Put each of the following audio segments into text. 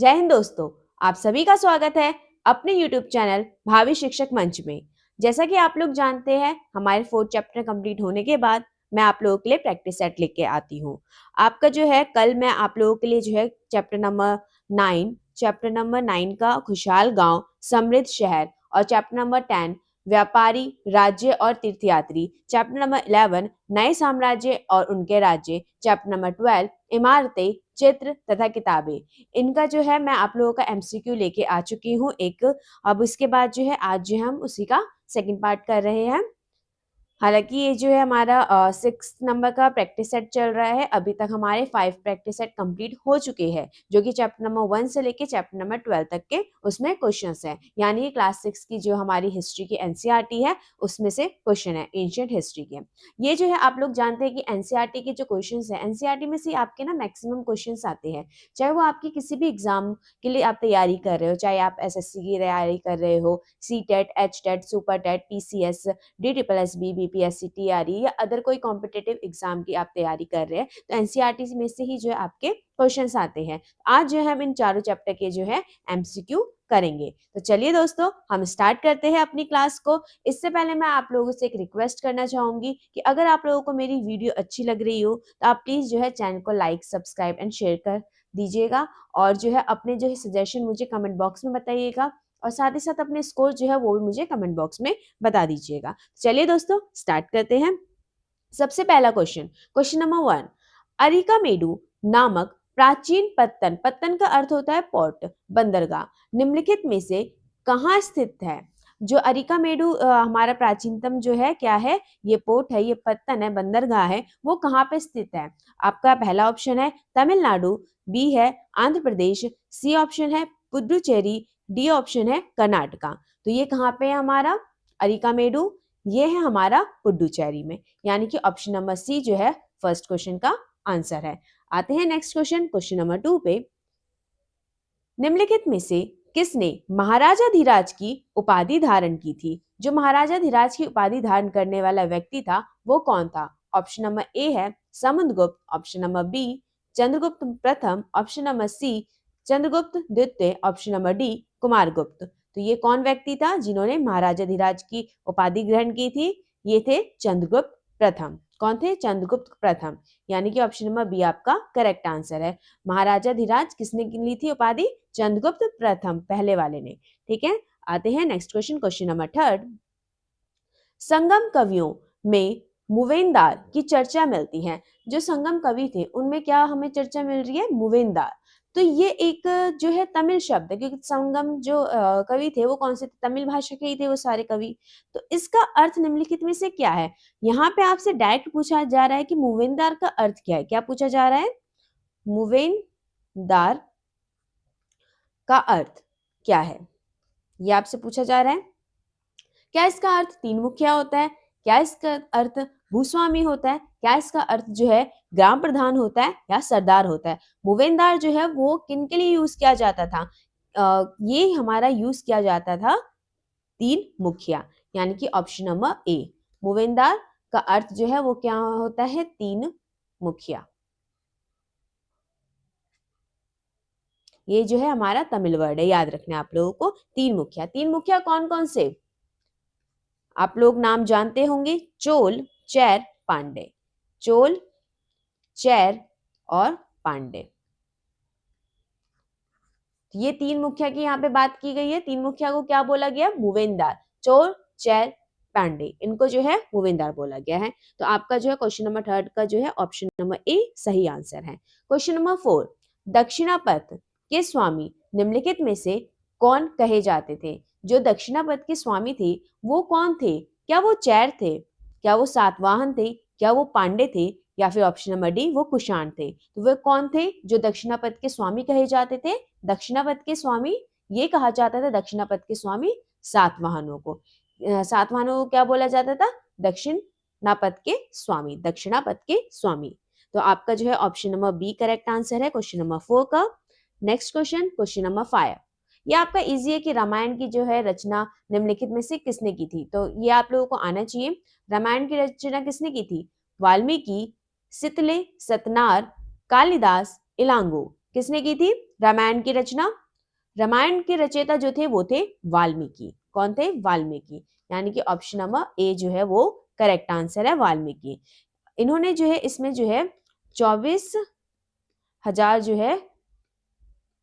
जय हिंद दोस्तों, आप सभी का स्वागत है अपने YouTube चैनल भावी शिक्षक मंच में। जैसा कि आप लोग जानते हैं, हमारे 4th चैप्टर कंप्लीट होने के बाद मैं आप लोगों के लिए प्रैक्टिस सेट लेके आती हूँ। आपका जो है कल मैं आप लोगों के लिए जो है चैप्टर नंबर 9 का खुशहाल गांव समृद्ध शहर और चैप्टर नंबर 10 व्यापारी राज्य और तीर्थयात्री, चैप्टर नंबर 11 नए साम्राज्य और उनके राज्य, चैप्टर नंबर 12 इमारतें, चित्र तथा किताबें, इनका जो है मैं आप लोगों का एमसीक्यू लेके आ चुकी हूँ एक। अब उसके बाद जो है आज जो है हम उसी का सेकंड पार्ट कर रहे हैं। हालांकि ये जो है हमारा 6 नंबर का प्रैक्टिस सेट चल रहा है। अभी तक हमारे 5 प्रैक्टिस सेट कंप्लीट हो चुके हैं, जो कि चैप्टर नंबर 1 से लेके चैप्टर नंबर 12 तक के उसमें क्वेश्चंस हैं। यानी ये क्लास 6 की जो हमारी हिस्ट्री की एनसीईआरटी है उसमें से क्वेश्चन है एंशिएंट हिस्ट्री के। ये जो है आप लोग जानते हैं कि एनसीईआरटी के जो क्वेश्चन है, एनसीईआरटी में से आपके ना मैक्सिमम क्वेश्चन आते हैं, चाहे वो आपकी किसी भी एग्जाम के लिए आप तैयारी कर रहे हो, चाहे आप एसएससी की तैयारी कर रहे हो, C TET, H TET, super TET, PCS, DSSB, BPSC, TRE या अदर कोई कॉम्पिटिटिव एग्जाम की आप तैयारी कर रहे हैं, तो एनसीईआरटी में से ही जो है आपके क्वेश्चंस आते हैं। आज जो है हम इन चारों चैप्टर के जो है एमसीक्यू करेंगे। तो चलिए दोस्तों, हम स्टार्ट करते हैं अपनी क्लास को। इससे पहले मैं आप लोगों से एक रिक्वेस्ट करना चाहूंगी कि अगर आप लोगों को मेरी वीडियो अच्छी लग रही हो तो आप प्लीज जो है चैनल को लाइक, सब्सक्राइब एंड शेयर कर दीजिएगा, और जो है अपने जो है सजेशन मुझे कमेंट बॉक्स में बताइएगा, और साथ ही साथ अपने स्कोर जो है वो भी मुझे कमेंट बॉक्स में बता दीजिएगा। चलिए दोस्तों, स्टार्ट करते हैं। सबसे पहला क्वेश्चन नंबर 1, अरिकामेडु नामक प्राचीन पत्तन, पत्तन का अर्थ होता है पोर्ट, बंदरगाह, निम्नलिखित में से कहाँ स्थित है? जो अरिकामेडु हमारा प्राचीनतम जो है क्या है, ये पोर्ट है, ये पत्तन है, बंदरगाह है, वो कहाँ पे स्थित है? आपका पहला ऑप्शन है तमिलनाडु, बी है आंध्र प्रदेश, सी ऑप्शन है पुडुचेरी, डी ऑप्शन है कर्नाटका। तो ये कहाँ पे है हमारा अरिकामेडु? ये है हमारा पुडुचेरी में, यानी कि ऑप्शन नंबर सी जो है फर्स्ट क्वेश्चन का आंसर है। आते हैं नेक्स्ट क्वेश्चन नंबर 2 पे। निम्नलिखित में से किसने महाराजा धीराज की उपाधि धारण की थी? जो महाराजा धीराज की उपाधि धारण करने वाला व्यक्ति था वो कौन था? ऑप्शन नंबर ए है Samudragupta, option number B Chandragupta प्रथम, ऑप्शन नंबर सी चंद्रगुप्त द्वितीय, ऑप्शन नंबर डी कुमारगुप्त। तो ये कौन व्यक्ति था जिन्होंने महाराजा धीराज की उपाधि ग्रहण की थी? ये थे चंद्रगुप्त प्रथम। कौन थे? चंद्रगुप्त प्रथम, यानी कि ऑप्शन नंबर बी आपका करेक्ट आंसर है। महाराजा धीराज किसने ली थी उपाधि? चंद्रगुप्त प्रथम, पहले वाले ने। ठीक है, आते हैं नेक्स्ट क्वेश्चन नंबर 3। संगम कवियों में मुवेंदार की चर्चा मिलती है। जो संगम कवि थे उनमें क्या हमें चर्चा मिल रही है? मुवेंदार। तो ये एक जो है तमिल शब्द है, क्योंकि संगम जो कवि थे वो कौन से थे? तमिल भाषा के ही थे वो सारे कवि। तो इसका अर्थ निम्नलिखित में से क्या है? यहाँ पे आपसे डायरेक्ट पूछा जा रहा है कि मुवेंदार का अर्थ क्या है। क्या पूछा जा रहा है? मुवेंदार का अर्थ क्या है, ये आपसे पूछा जा रहा है। क्या इसका अर्थ तीन मुखिया होता है? क्या इसका अर्थ भूस्वामी होता है? क्या इसका अर्थ जो है ग्राम प्रधान होता है या सरदार होता है? मुवेंदार जो है वो किन के लिए यूज किया जाता था? ये हमारा यूज किया जाता था तीन मुखिया, यानी कि ऑप्शन नंबर ए। मुवेंदार का अर्थ जो है वो क्या होता है? तीन मुखिया। ये जो है हमारा तमिल वर्ड है, याद रखना आप लोगों को। तीन मुखिया, तीन मुखिया कौन कौन से? आप लोग नाम जानते होंगे, चोल, चैर, पांडे। चोल, चैर और पांडे, ये तीन मुखिया की यहाँ पे बात की गई है। तीन मुखिया को क्या बोला गया? मुवेंदार। चोल, चैर, पांडे, इनको जो है मुवेंदार बोला गया है। तो आपका जो है क्वेश्चन नंबर 3 का जो है ऑप्शन नंबर ए सही आंसर है। क्वेश्चन नंबर 4, दक्षिणापथ के स्वामी निम्नलिखित में से कौन कहे जाते थे? जो दक्षिणापथ के स्वामी थे वो कौन थे? क्या वो चैर थे? क्या वो सातवाहन थे? क्या वो पांडे थे? या फिर ऑप्शन नंबर डी वो कुषाण थे? तो वे कौन थे जो दक्षिणापथ के स्वामी कहे जाते थे? दक्षिणापथ के स्वामी, ये कहा जाता था दक्षिणापथ के स्वामी सातवाहनों को। सातवाहनों को क्या बोला जाता था? दक्षिणापथ के स्वामी, दक्षिणापथ के स्वामी। तो आपका जो है option number B correct answer है क्वेश्चन नंबर 4 का। नेक्स्ट क्वेश्चन नंबर 5, ये आपका इजी है कि रामायण की जो है रचना निम्नलिखित में से किसने की थी? तो ये आप लोगों को आना चाहिए। रामायण की रचना किसने की थी? वाल्मीकि, सितले, सतनार, कालिदास, इलांगो। किसने की थी? रामायण की रचना। रामायण के रचयिता जो थे वो थे वाल्मीकि। कौन थे? वाल्मीकि। यानी कि ऑप्शन नंबर ए जो है वो करेक्ट आंसर है, वाल्मीकि। इन्होंने जो है इसमें जो है 24,000 जो है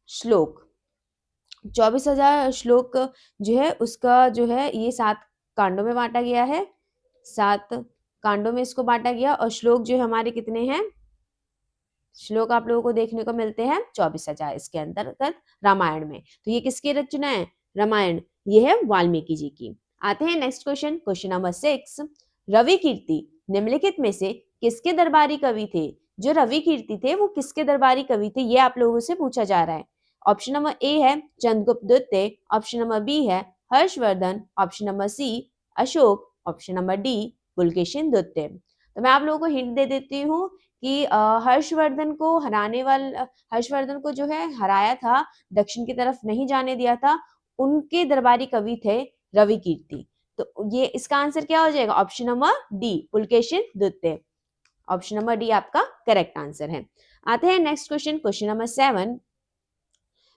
श्लोक, 24,000 श्लोक जो है उसका जो है ये 7 कांडों में बांटा गया है। 7 कांडों में इसको बांटा गया और श्लोक जो हमारे कितने हैं? श्लोक आप लोगों को देखने को मिलते हैं 24,000 इसके अंतर्गत रामायण में। तो ये किसकी रचना है? रामायण। ये है वाल्मीकि जी की। आते हैं next question, question number 6। Ravi Kirti निम्नलिखित में से किसके दरबारी कवि थे? जो रवि कीर्ति थे वो किसके दरबारी कवि थे, ये आप लोगों से पूछा जा रहा है। ऑप्शन नंबर ए है चंद्रगुप्त द्वितीय, ऑप्शन नंबर बी है Harshavardhana, option number C Ashoka, option number D Pulakeshin द्वितीय। तो मैं आप लोगों को हिंट दे देती हूँ कि हर्षवर्धन को हर्षवर्धन को जो है हराया था, दक्षिण की तरफ नहीं जाने दिया था, उनके दरबारी कवि थे रवि कीर्ति। तो ये इसका आंसर क्या हो जाएगा? ऑप्शन नंबर डी पुलकेशिन द्वितीय। ऑप्शन नंबर डी आपका करेक्ट आंसर है। आते हैं नेक्स्ट क्वेश्चन, क्वेश्चन नंबर 7।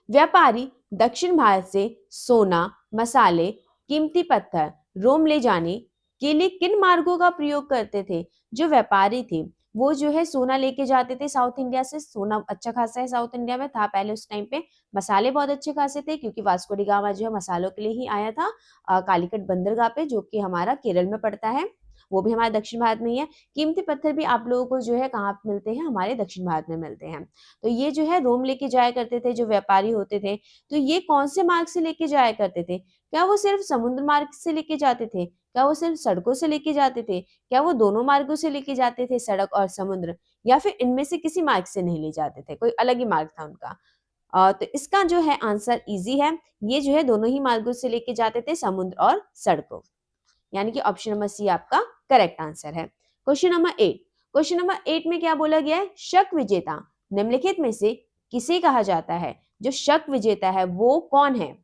व्यापारी दक्षिण भारत से सोना, मसाले, कीमती पत्थर, रोम ले जाने के लिए किन मार्गों का प्रयोग करते थे? जो व्यापारी थे वो जो है सोना लेके जाते थे साउथ इंडिया से। सोना अच्छा खासा है साउथ इंडिया में था पहले उस टाइम पे। मसाले बहुत अच्छे खासे थे क्योंकि वास्को डी गामा जो है मसालों के लिए ही आया था कालीकट बंदरगाह पे, जो कि हमारा केरल में पड़ता है, वो भी हमारे दक्षिण भारत में ही है। कीमती पत्थर भी आप लोगों को जो है कहाँ पे मिलते हैं? हमारे दक्षिण भारत में मिलते हैं। तो ये जो है रोम लेके जाया करते थे जो व्यापारी होते थे। तो ये कौन से मार्ग से लेके जाया करते थे? क्या वो सिर्फ समुद्र मार्ग से लेके जाते थे? क्या वो सिर्फ सड़कों से लेके जाते थे? क्या वो दोनों मार्गों से लेके जाते थे, सड़क और समुद्र, या फिर इनमें से किसी मार्ग से नहीं ले जाते थे, कोई अलग ही मार्ग था उनका? तो इसका जो है आंसर इजी है। ये जो है दोनों ही मार्गों से लेके जाते थे, समुद्र और सड़कों। यानी कि ऑप्शन नंबर सी आपका करेक्ट आंसर है। Question number 8। क्वेश्चन नंबर 8 में क्या बोला गया है? शक विजेता निम्नलिखित में से किसे कहा जाता है? जो शक विजेता है वो कौन है,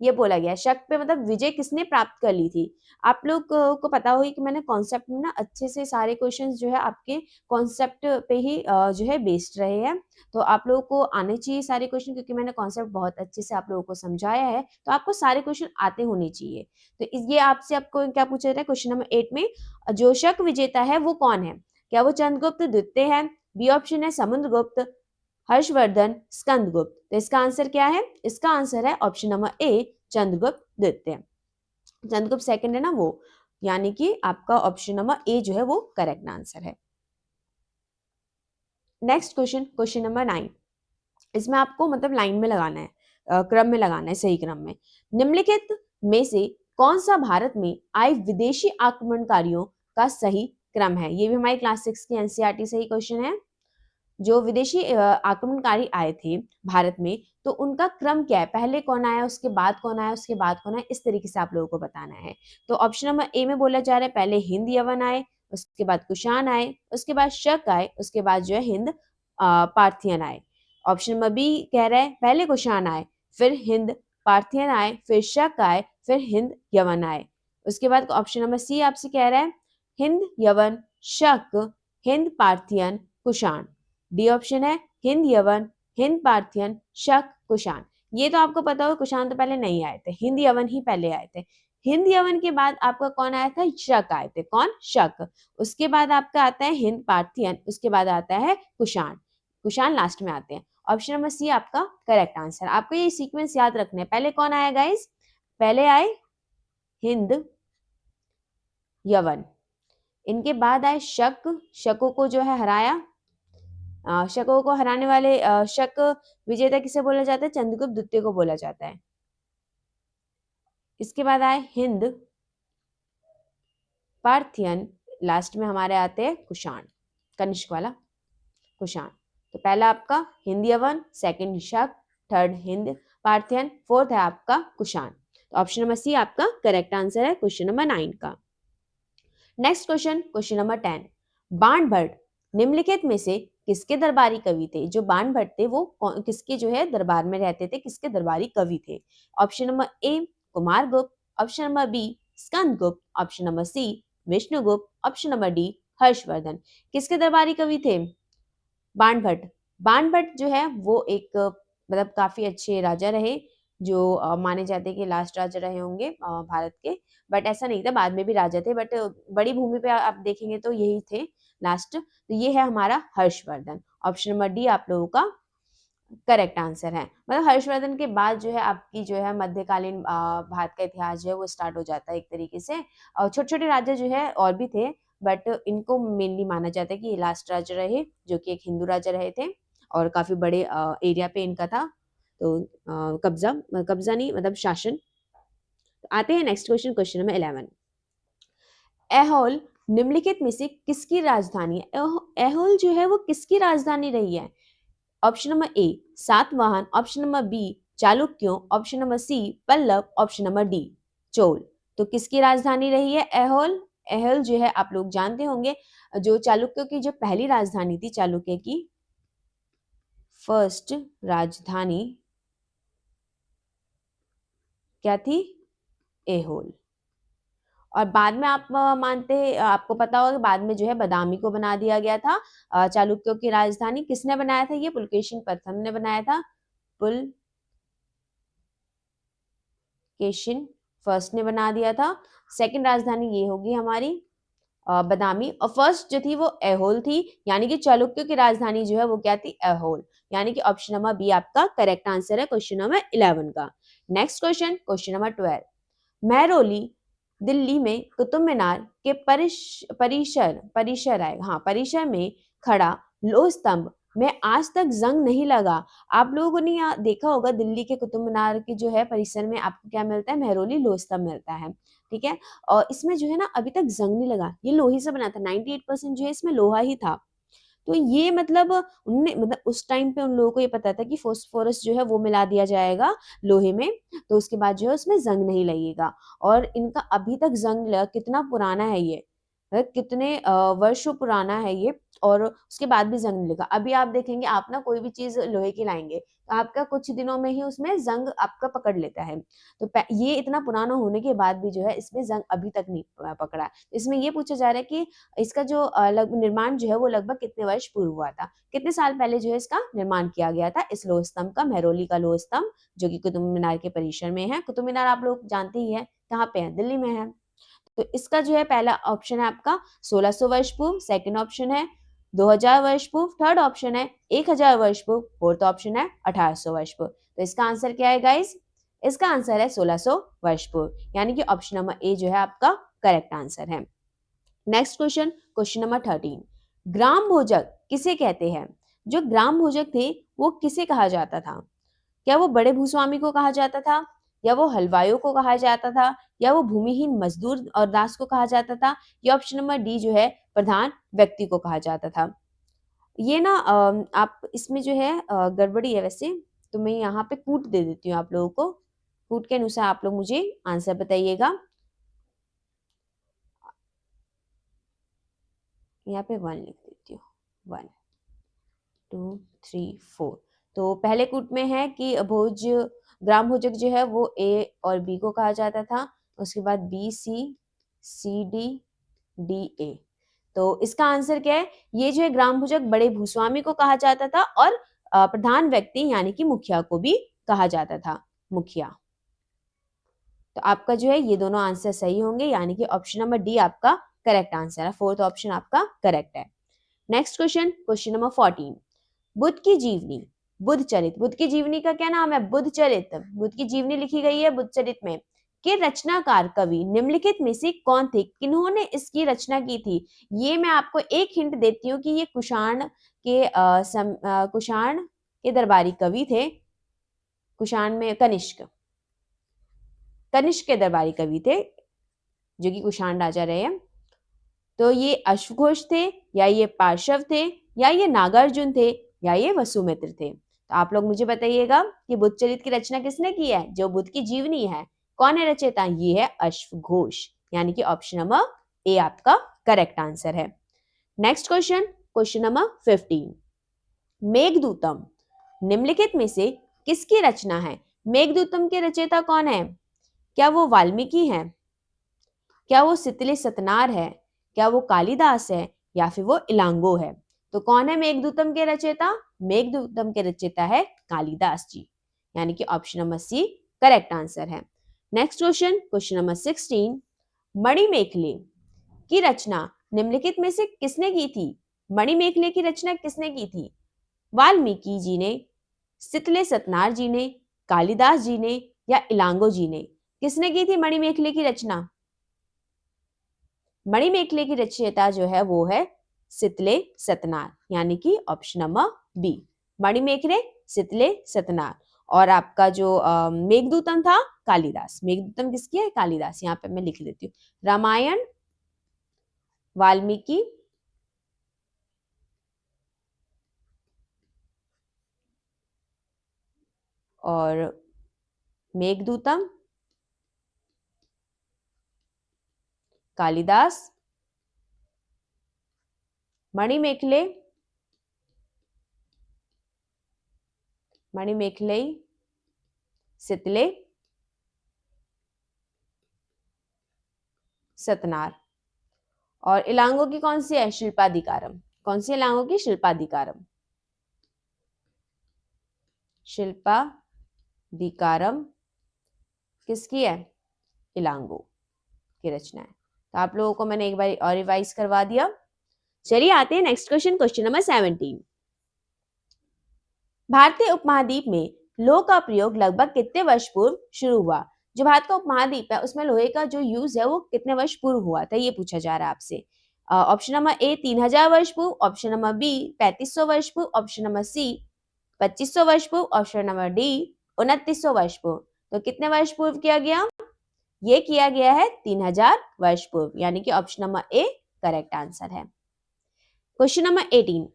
ये बोला गया है। शक पे मतलब विजय किसने प्राप्त कर ली थी? आप लोग को पता होगी कि मैंने कॉन्सेप्ट में ना अच्छे से सारे क्वेश्चंस जो है आपके कॉन्सेप्ट पे ही जो है बेस्ड रहे हैं। तो आप लोगों को आने चाहिए सारे क्वेश्चन, क्योंकि मैंने कॉन्सेप्ट बहुत अच्छे से आप लोगों को समझाया है, तो आपको सारे क्वेश्चन आते होने चाहिए। तो ये आपसे आपको क्या पूछा जाता है क्वेश्चन नंबर 8 में? जो शक विजेता है वो कौन है? क्या वो चंद्रगुप्त द्वितीय है? बी ऑप्शन है समुद्रगुप्त, हर्षवर्धन, स्कंदगुप्त। तो इसका आंसर क्या है? इसका आंसर है ऑप्शन नंबर ए चंद्रगुप्त द्वितीय। चंद्रगुप्त सेकंड है ना वो, यानी कि आपका ऑप्शन नंबर ए जो है वो करेक्ट आंसर है। Next question, question number 9। इसमें आपको मतलब लाइन में लगाना है, क्रम में लगाना है, सही क्रम में। निम्नलिखित में से कौन सा भारत में आए विदेशी आक्रमणकारियों का सही क्रम है? ये भी हमारी क्लास 6 की एनसीईआरटी से ही क्वेश्चन है। जो विदेशी आक्रमणकारी आए थे भारत में, तो उनका क्रम क्या है? पहले कौन आया, उसके बाद कौन आया, उसके बाद कौन आया, इस तरीके से आप लोगों को बताना है। तो ऑप्शन नंबर ए में बोला जा रहा है पहले हिंद यवन आए, उसके बाद कुषाण आए, उसके बाद शक आए, उसके बाद जो है हिंद पार्थियन आए। ऑप्शन नंबर बी कह रहा है पहले कुषाण आए, फिर हिंद पार्थियन आए, फिर शक आए, फिर हिंद यवन आए। उसके बाद ऑप्शन नंबर सी आपसे कह रहा है हिंद यवन शक Hind Parthian Kushan. D option है हिंद यवन हिंद पार्थियन शक कुषाण। ये तो आपको पता हो कुषाण तो पहले नहीं आए थे, हिंद यवन ही पहले आए थे। हिंद यवन के बाद आपका कौन आया था? शक आए थे। कौन? शक। उसके बाद आपका आता है हिंद पार्थियन, उसके बाद आता है कुषाण। कुषाण लास्ट में आते हैं। ऑप्शन नंबर सी आपका करेक्ट आंसर। आपको ये सीक्वेंस याद रखना है। पहले कौन आया गाइस? पहले आए हिंद यवन, इनके बाद आए शक, शकों को जो है हराया। शकों को हराने वाले शक विजेता किसे बोला जाता है? चंद्रगुप्त द्वितीय को बोला जाता है। इसके बाद आए हिंद पार्थियन, लास्ट में हमारे आते हैं कुषाण, कनिष्क वाला कुषाण। तो पहला आपका हिंद यवन, सेकंड शक, थर्ड हिंद पार्थियन, फोर्थ है आपका कुषाण। तो ऑप्शन नंबर सी आपका करेक्ट आंसर है क्वेश्चन नंबर 9 का। Next question, question number 10। Banabhatta निम्नलिखित में से किसके दरबारी कवि थे? जो बाणभट्ट थे वो किसके जो है दरबार में रहते थे, किसके दरबारी कवि थे? Option number A Kumaragupta, option number B Skandagupta, option number C Vishnugupta, option number D Harshavardhana. किसके दरबारी कवि थे बाणभट्ट? बाणभट्ट जो है वो एक मतलब काफी अच्छे राजा रहे, जो माने जाते हैं कि लास्ट राजा रहे होंगे भारत के, बट ऐसा नहीं था, बाद में भी राजा थे, बट बड़ी भूमि पे आप देखेंगे तो यही थे लास्ट। तो ये है हमारा हर्षवर्धन। ऑप्शन नंबर डी आप लोगों का करेक्ट आंसर है। मतलब हर्षवर्धन के बाद जो है आपकी जो है मध्यकालीन भारत का इतिहास जो है वो स्टार्ट हो जाता है एक तरीके से। और छोटे छोटे राजा जो है और भी थे, बट इनको मेनली माना जाता है कि ये लास्ट राजा रहे, जो कि एक हिंदू राजा रहे थे और काफी बड़े एरिया पे इनका था तो कब्जा, कब्जा नहीं मतलब शासन। आते हैं next question, question number 11। Aihole निम्नलिखित में से किसकी राजधानी है? ऐहोल जो है वो किसकी राजधानी रही है? Option number A Satavahana, option number B चालुक्यों, option number C Pallava, option number D Chola. तो किसकी राजधानी रही है ऐहोल? ऐहोल जो है आप लोग जानते होंगे, जो चालुक्यों की जो पहली राजधानी थी, चालुक्य की फर्स्ट राजधानी क्या थी? ऐहोल। और बाद में आप मानते हैं, आपको पता होगा कि बाद में जो है बादामी को बना दिया गया था चालुक्यों की राजधानी। किसने बनाया था? ये पुलकेशिन प्रथम ने बनाया था। पुलकेशिन फर्स्ट ने बना दिया था। सेकंड राजधानी ये होगी हमारी बादामी, और फर्स्ट जो थी वो ऐहोल थी, यानी कि चालुक्यों की राजधानी जो है वो क्या थी? ऐहोल। यानी कि ऑप्शन नंबर बी आपका करेक्ट आंसर है क्वेश्चन नंबर 11 का। Next question, question number 12। Mehrauli Delhi में कुतुब मीनार के परिसर में खड़ा लोह स्तंभ में आज तक जंग नहीं लगा। आप लोगों ने यहाँ देखा होगा दिल्ली के कुतुब मीनार के जो है परिसर में आपको क्या मिलता है? महरौली लोह स्तंभ मिलता है, ठीक है। और इसमें जो है ना अभी तक जंग नहीं लगा, ये लोहे से बना था, 98% जो है इसमें लोहा ही था। तो ये मतलब उनने मतलब उस टाइम पे उन लोगों को ये पता था कि फास्फोरस जो है वो मिला दिया जाएगा लोहे में, तो उसके बाद जो है उसमें जंग नहीं लगेगा। और इनका अभी तक जंग लगा, कितना पुराना है ये, मतलब कितने वर्षों पुराना है ये, और उसके बाद भी जंग नहीं लगा। अभी आप देखेंगे, आप ना कोई भी चीज लोहे की लाएंगे तो आपका कुछ दिनों में ही उसमें जंग आपका पकड़ लेता है। तो ये इतना पुराना होने के बाद भी जो है इसमें जंग अभी तक नहीं पकड़ा। इसमें ये पूछा जा रहा है कि इसका जो निर्माण जो है वो लगभग कितने वर्ष पूर्व हुआ था, कितने साल पहले जो है इसका निर्माण किया गया था, इस लोह स्तंभ का, महरौली का लोह स्तंभ, जो कि कुतुब मीनार के परिसर में है। कुतुब मीनार आप लोग जानते ही है कहाँ पे है? दिल्ली में है। तो इसका जो है पहला ऑप्शन है आपका 1600 वर्ष पूर्व, सेकंड ऑप्शन है 2000 वर्ष पूर्व, थर्ड ऑप्शन है 1000 वर्ष पूर्व, फोर्थ ऑप्शन है 1800 वर्ष पूर्व। तो इसका आंसर क्या है गाइस? इसका आंसर है 1600 वर्ष पूर्व, यानी कि ऑप्शन नंबर ए जो है आपका करेक्ट आंसर है। Next question, question number 13। ग्राम भोजक किसे कहते हैं? जो ग्राम भोजक थे वो किसे कहा जाता था? क्या वो बड़े भूस्वामी को कहा जाता था, या वो हलवाइयों को कहा जाता था, या वो भूमिहीन मजदूर और दास को कहा जाता था, या ऑप्शन नंबर डी जो है प्रधान व्यक्ति को कहा जाता था? ये ना आप इसमें जो है गड़बड़ी है वैसे, तो मैं यहाँ पे कूट दे देती हूँ आप लोगों को, कूट के अनुसार आप लोग मुझे आंसर बताइएगा। यहाँ पे 1 लिख देती हूँ, 1 2 3 4। तो पहले कूट में है कि ग्राम भोजक जो है वो ए और बी को कहा जाता था, उसके बाद B C, C D, D A. तो इसका आंसर क्या है? ये जो है ग्राम भोजक बड़े भूस्वामी को कहा जाता था, और प्रधान व्यक्ति यानी कि मुखिया को भी कहा जाता था, मुखिया। तो आपका जो है ये दोनों आंसर सही होंगे, यानी कि ऑप्शन नंबर डी आपका करेक्ट आंसर है, फोर्थ ऑप्शन आपका करेक्ट है। Next question, question number 14। Buddha की जीवनी, बुद्ध चरित, बुद्ध की जीवनी का क्या नाम है? बुद्ध चरित। बुद्ध की जीवनी लिखी गई है बुद्ध चरित में। के रचनाकार कवि निम्नलिखित में से कौन थे? किन्होंने इसकी रचना की थी? ये मैं आपको एक हिंट देती हूँ कि ये कुषाण के दरबारी कवि थे। कुषाण में कनिष्क, कनिष्क के दरबारी कवि थे, जो कि कुषाण राजा रहे हैं। तो ये अश्वघोष थे, या ये पार्श्व थे, या ये नागार्जुन थे, या ये वसुमित्र थे? तो आप लोग मुझे बताइएगा कि बुद्ध चरित की रचना किसने की है? जो बुद्ध की जीवनी है, कौन है रचयिता? ये है अश्वघोष, यानी कि ऑप्शन नंबर ए आपका करेक्ट आंसर है। Next question, question number 15। Meghadutam निम्नलिखित में से किसकी रचना है? मेघदूतम के रचयिता कौन है? क्या वो वाल्मीकि हैं? क्या वो सितले सतनार है? क्या वो कालिदास है? या फिर वो इलांगो है? तो कौन है मेघदूतम के रचयिता? मेघदूतम के रचयिता है कालिदास जी, यानी कि option number C correct answer है। नेक्स्ट क्वेश्चन नंबर 16, मणिमेखले की रचना निम्नलिखित में से किसने की थी? मणिमेखले की रचना किसने की थी? वाल्मीकि जी ने, सितले सतनार जी ने, कालिदास जी ने या इलांगो जी ने? किसने की थी मणिमेखले की रचना? मणिमेखले की रचयिता जो है वो है सितले सतनार, यानी कि ऑप्शन नंबर बी, मणिमेखले सितले सतनार। और आपका जो मेघदूतम था कालिदास। मेघदूतम किसकी है? कालिदास। यहाँ पे मैं लिख लेती हूँ, रामायण वाल्मीकि और मेघदूतम कालिदास, मणिमेखले मणिमेखले सितले सतनार। और इलांगो की कौन सी है? शिल्पाधिकारम। कौन सी इलांगो की? शिल्पाधिकारम। शिल्पाधिकारम किसकी है? इलांगो की रचना है। तो आप लोगों को मैंने एक बार और रिवाइज करवा दिया। चलिए आते हैं नेक्स्ट क्वेश्चन नंबर 17। भारतीय उपमहाद्वीप में लोह का प्रयोग लगभग कितने वर्ष पूर्व शुरू हुआ? जो भारत का उपमहाद्वीप है उसमें लोहे का जो यूज है वो कितने वर्ष पूर्व हुआ था, ये पूछा जा रहा है आपसे। ऑप्शन नंबर ए 3000 वर्ष पूर्व, ऑप्शन नंबर बी 3500 वर्ष पूर्व, ऑप्शन नंबर सी 2500 वर्ष पूर्व, ऑप्शन नंबर डी 2900 वर्ष पूर्व। तो कितने वर्ष पूर्व किया गया? ये किया गया है 3000 वर्ष पूर्व, यानी कि option number A correct answer है। क्वेश्चन नंबर 18,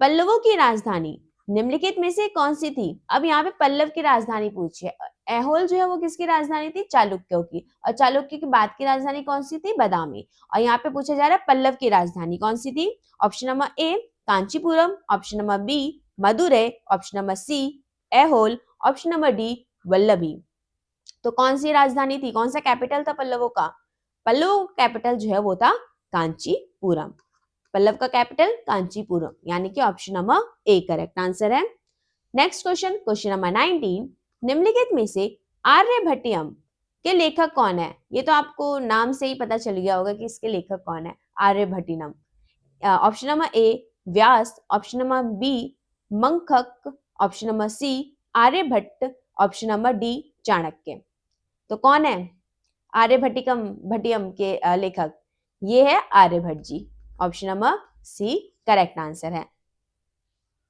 पल्लवों की राजधानी निम्नलिखित में से कौन सी थी? अब यहाँ पे पल्लव की राजधानी पूछी है। ऐहोल जो है वो किसकी राजधानी थी? चालुक्यों की। और चालुक्य की बाद की राजधानी कौन सी थी? बादामी। और यहाँ पे पूछा जा रहा है पल्लव की राजधानी कौन सी थी? Option number A Kanchipuram, option number B Madurai, option number C Aihole, option number D Vallabhi. तो कौन सी राजधानी थी? कौन सा कैपिटल था पल्लवों का? पल्लव कैपिटल जो है वो था कांचीपुरम। पल्लव का कैपिटल कांचीपुरम, यानी कि option number A correct answer है। नेक्स्ट क्वेश्चन नंबर 19, निम्नलिखित में से आर्यभट्टियम के लेखक कौन है? ये तो आपको नाम से ही पता चल गया होगा कि इसके लेखक कौन है। Aryabhattiyam, option number A Vyasa, option number B Mankhak, option number C Aryabhatta, option number D Chanakya. तो कौन है भट्टियम के लेखक? ये है Aryabhatta ji. Option number C correct answer है।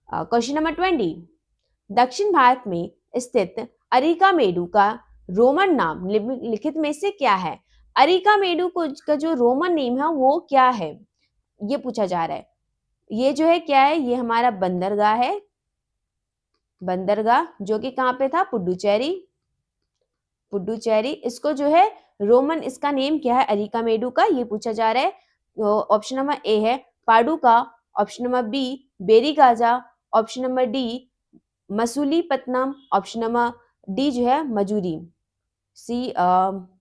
क्वेश्चन नंबर 20, दक्षिण भारत में स्थित अरिकामेडु का रोमन नाम लिखित में से क्या है? अरिकामेडु का जो रोमन नेम है वो क्या है, ये पूछा जा रहा है। ये जो है क्या है? ये हमारा बंदरगाह है, बंदरगाह जो कि कहाँ पे था? पुडुचेरी। पुडुचेरी इसको जो है रोमन, इसका नेम क्या है अरिकामेडु का, ये पूछा जा रहा है। ऑप्शन नंबर ए है Paduka, option number B Barygaza, option number D Masulipatnam, option number D जो है मजूरी। सी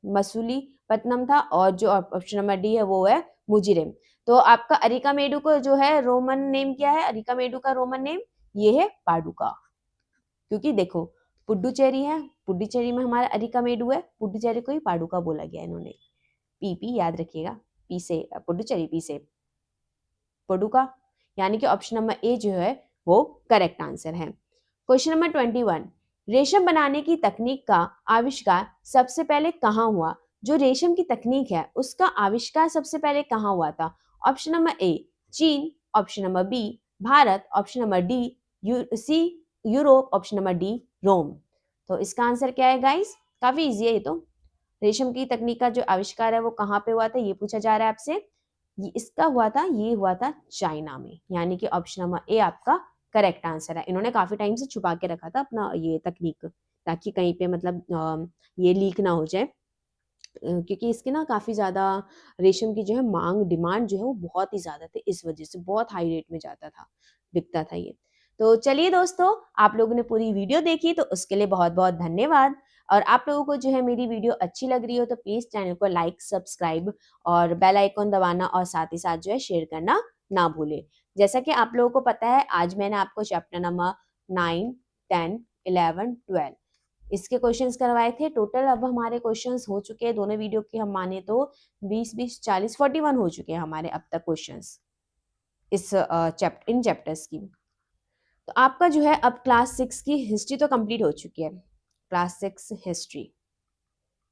मसूलीपट्टनम था और जो ऑप्शन नंबर डी है वो है मुजिरेम। तो आपका अरिकामेडु को जो है रोमन नेम क्या है? अरिकामेडु का रोमन नेम ये है पाडुका। क्योंकि देखो पुडुचेरी है, पुडुचेरी में हमारा अरिकामेडु है, पुडुचेरी को ही पाडुका बोला गया इन्होंने। पी याद रखिएगा, पी से पुडुचेरी, पी से पाडुका, यानी कि ऑप्शन नंबर ए जो है वो करेक्ट आंसर है। क्वेश्चन नंबर 21, रेशम बनाने की तकनीक का आविष्कार सबसे पहले कहाँ हुआ? जो रेशम की तकनीक है उसका आविष्कार सबसे पहले कहाँ हुआ था? ऑप्शन नंबर ए चीन, option number B Bharat, option number D C Europe, option number D Rome. तो इसका आंसर क्या है गाइस? काफी इजी है ये तो। रेशम की तकनीक का जो आविष्कार है वो कहाँ पे हुआ था ये पूछा जा रहा है आपसे। इसका हुआ था, ये हुआ था चाइना में, यानी कि ऑप्शन नंबर ए आपका करेक्ट आंसर है। इन्होंने काफी टाइम से छुपा के रखा था अपना ये तकनीक, ताकि कहीं पे मतलब ये लीक ना हो जाए, क्योंकि इसके ना काफी ज्यादा रेशम की जो है मांग, डिमांड जो है वो बहुत ही ज्यादा थे, इस वजह से बहुत हाई रेट में जाता था, बिकता था ये। तो चलिए दोस्तों, आप लोगों ने पूरी वीडियो देखी तो उसके लिए बहुत बहुत धन्यवाद। और आप लोगों को जो है मेरी वीडियो अच्छी लग रही हो तो प्लीज चैनल को लाइक, सब्सक्राइब और बेल आइकॉन दबाना और साथ ही साथ जो है शेयर करना ना भूले। जैसा कि आप लोगों को पता है आज मैंने आपको चैप्टर नंबर 9, 10, 11, 12 इसके क्वेश्चंस करवाए थे। टोटल अब हमारे क्वेश्चंस हो चुके हैं दोनों वीडियो के हम माने तो 20, 40, 41 हो चुके हैं हमारे अब तक क्वेश्चंस इस इन चैप्टर्स की। तो आपका जो है अब क्लास 6 की हिस्ट्री तो कंप्लीट हो चुकी है। क्लास 6 हिस्ट्री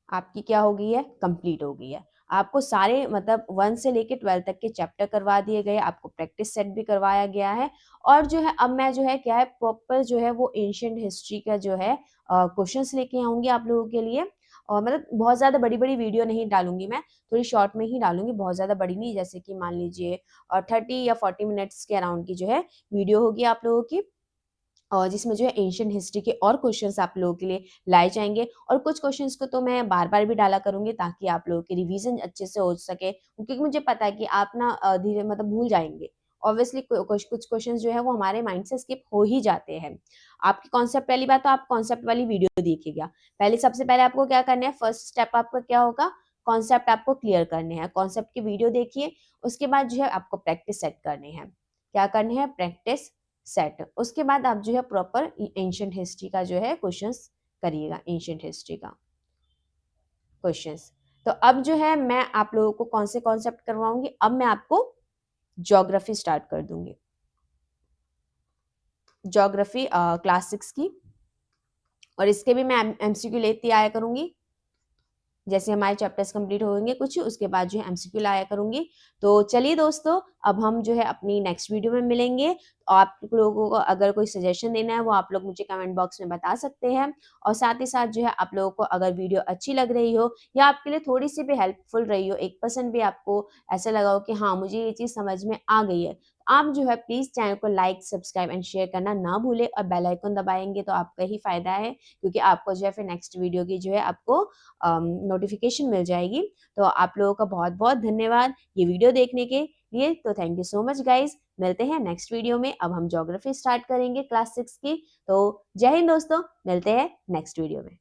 आपकी क्या हो गई है, कंप्लीट हो गई है। आपको सारे मतलब 1 से लेके 12 तक के चैप्टर करवा दिए गए, आपको प्रैक्टिस सेट भी करवाया गया है। और जो है अब मैं जो है क्या है प्रॉपर जो है वो एंशिएंट हिस्ट्री का जो है क्वेश्चंस लेके आऊंगी आप लोगों के लिए। और मतलब बहुत ज़्यादा बड़ी-बड़ी वीडियो नहीं डालूंगी मैं, थोड़ी शॉर्ट में ही डालूंगी, बहुत ज़्यादा बड़ी नहीं, जैसे कि मान लीजिए 30 या 40 मिनट्स के अराउंड की जो है वीडियो होगी आप लोगों की। और जिसमें जो है एंशिएंट हिस्ट्री के और क्वेश्चंस आप लोगों के लिए लाए जाएंगे। और कुछ क्वेश्चंस को तो मैं बार-बार भी डाला करूँगी ताकि आप लोगों की रिवीजन अच्छे से हो सके, क्योंकि मुझे पता है कि आप ना धीरे मतलब भूल जाएँगे। ऑब्वियसली कुछ कुछ क्वेश्चंस जो है वो हमारे माइंड से स्किप हो ही जाते हैं। आपकी कॉन्सेप्ट पहली बात तो आप कॉन्सेप्ट वाली वीडियो देखिएगा। पहले सबसे पहले आपको क्या करना है, फर्स्ट स्टेप आपका क्या होगा, कॉन्सेप्ट आपको क्लियर करने हैं। कॉन्सेप्ट की वीडियो देखिए, उसके बाद जो है आपको प्रैक्टिस सेट करने हैं। क्या करने हैं, प्रैक्टिस सेट। उसके बाद आप जो है प्रॉपर एंशिएंट हिस्ट्री का जो है क्वेश्चंस करिएगा, एंशिएंट हिस्ट्री का क्वेश्चंस। तो अब जो है मैं आप लोगों को कौन से कॉन्सेप्ट करवाऊंगी, अब मैं आपको ज्योग्राफी स्टार्ट कर दूंगी। ज्योग्राफी क्लास 6 की, और इसके भी मैं एमसीक्यू लेती आया करूंगी। जैसे हमारे चैप्टर्स कंप्लीट होंगे कुछ, उसके बाद जो है एमसीक्यू लाया करूंगी। तो चलिए दोस्तों, अब हम जो है अपनी नेक्स्ट वीडियो में मिलेंगे। आप लोगों को अगर कोई सजेशन देना है वो आप लोग मुझे कमेंट बॉक्स में बता सकते हैं। और साथ ही साथ जो है आप लोगों को अगर वीडियो अच्छी लग रही हो या आपके लिए थोड़ी सी भी हेल्पफुल रही हो, 1% भी आपको ऐसा लगा हो कि हाँ मुझे ये चीज़ समझ में आ गई है, तो आप जो है प्लीज़ चैनल को लाइक, सब्सक्राइब एंड शेयर करना ना भूलें। और बेल आइकन दबाएंगे तो आपका ही फायदा है, क्योंकि आपको जो है फिर नेक्स्ट वीडियो की जो है आपको नोटिफिकेशन मिल जाएगी। तो आप लोगों का बहुत बहुत धन्यवाद ये वीडियो देखने के लिए। तो thank you so much guys, मिलते हैं नेक्स्ट वीडियो में। अब हम ज्योग्राफी स्टार्ट करेंगे क्लास 6 की। तो जय हिंद दोस्तों, मिलते हैं नेक्स्ट वीडियो में।